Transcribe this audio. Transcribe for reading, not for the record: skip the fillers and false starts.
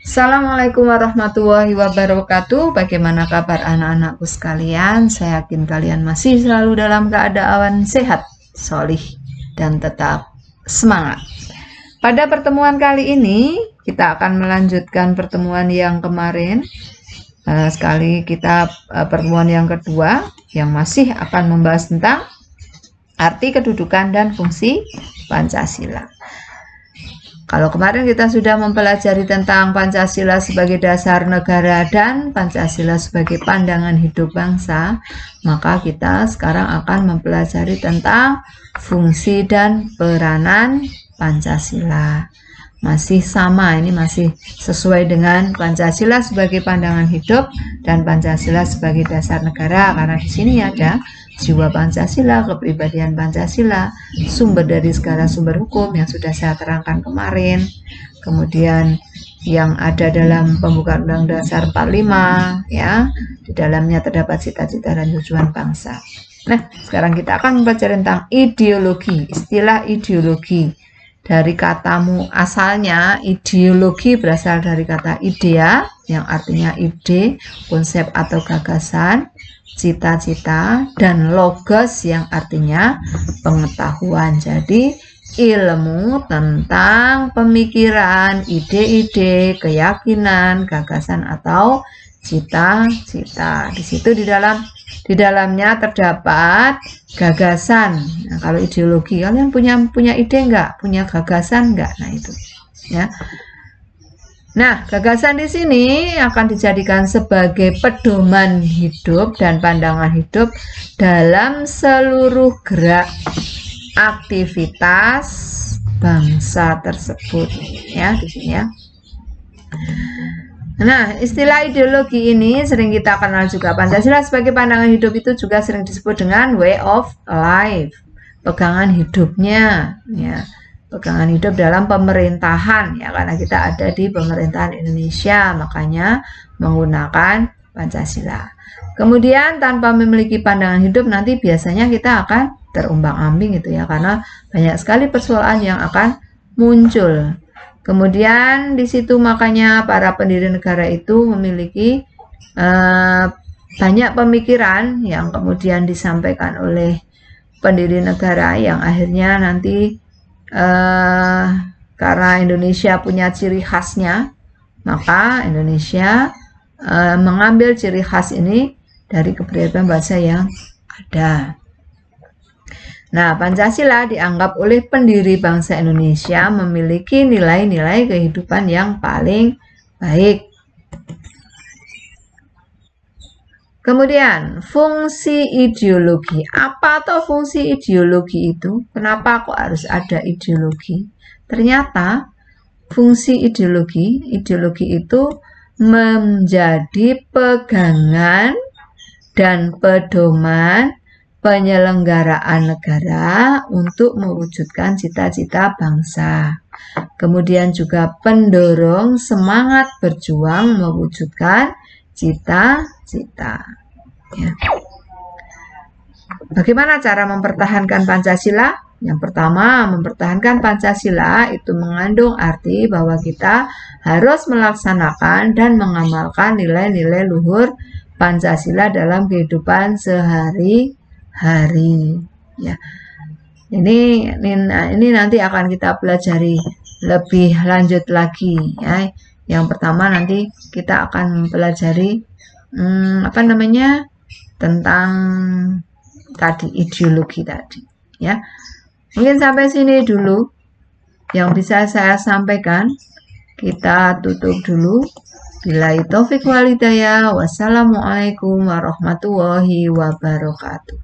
Assalamualaikum warahmatullahi wabarakatuh. Bagaimana kabar anak-anakku sekalian? Saya yakin kalian masih selalu dalam keadaan sehat, solih, dan tetap semangat. Pada pertemuan kali ini, kita akan melanjutkan pertemuan yang kemarin. Pertemuan yang kedua, yang masih akan membahas tentang arti, kedudukan, dan fungsi Pancasila. Kalau kemarin kita sudah mempelajari tentang Pancasila sebagai dasar negara dan Pancasila sebagai pandangan hidup bangsa, maka kita sekarang akan mempelajari tentang fungsi dan peranan Pancasila. Masih sama, ini masih sesuai dengan Pancasila sebagai pandangan hidup dan Pancasila sebagai dasar negara, karena di sini ada jiwa Pancasila, kepribadian Pancasila, sumber dari segala sumber hukum yang sudah saya terangkan kemarin, kemudian yang ada dalam pembukaan Undang-Undang Dasar 45, ya, di dalamnya terdapat cita-cita dan tujuan bangsa. Nah, sekarang kita akan mempelajari tentang ideologi, istilah ideologi. Dari katamu asalnya, ideologi berasal dari kata idea, yang artinya ide, konsep atau gagasan, cita-cita, dan logos yang artinya pengetahuan. Jadi ilmu tentang pemikiran, ide-ide, keyakinan, gagasan atau cita-cita. Di situ di dalamnya terdapat gagasan. Nah, kalau ideologi, kalian punya ide enggak? Punya gagasan enggak? Nah, itu ya. Nah, gagasan di sini akan dijadikan sebagai pedoman hidup dan pandangan hidup dalam seluruh gerak aktivitas bangsa tersebut, ya, di sini ya. Nah, istilah ideologi ini sering kita kenal juga. Pancasila sebagai pandangan hidup itu juga sering disebut dengan way of life, pegangan hidupnya, ya. Pegangan hidup dalam pemerintahan, ya, karena kita ada di pemerintahan Indonesia, makanya menggunakan Pancasila. Kemudian tanpa memiliki pandangan hidup nanti biasanya kita akan terumbang-ambing gitu ya, karena banyak sekali persoalan yang akan muncul. Kemudian di situ makanya para pendiri negara itu memiliki banyak pemikiran yang kemudian disampaikan oleh pendiri negara yang akhirnya nanti karena Indonesia punya ciri khasnya, maka Indonesia mengambil ciri khas ini dari kepribadian bangsa yang ada. Nah, Pancasila dianggap oleh pendiri bangsa Indonesia memiliki nilai-nilai kehidupan yang paling baik. Kemudian, fungsi ideologi. Apa atau fungsi ideologi itu? Kenapa kok harus ada ideologi? Ternyata, fungsi ideologi itu menjadi pegangan dan pedoman penyelenggaraan negara untuk mewujudkan cita-cita bangsa. Kemudian juga pendorong semangat berjuang mewujudkan cita-cita. Ya. Bagaimana cara mempertahankan Pancasila? Yang pertama, mempertahankan Pancasila itu mengandung arti bahwa kita harus melaksanakan dan mengamalkan nilai-nilai luhur Pancasila dalam kehidupan sehari-hari. Ya. Ini nanti akan kita pelajari lebih lanjut lagi, ya. Yang pertama nanti kita akan mempelajari tentang tadi ideologi tadi, ya. Mungkin sampai sini dulu yang bisa saya sampaikan. Kita tutup dulu. Billahi taufik wal hidayah. Wassalamualaikum warahmatullahi wabarakatuh.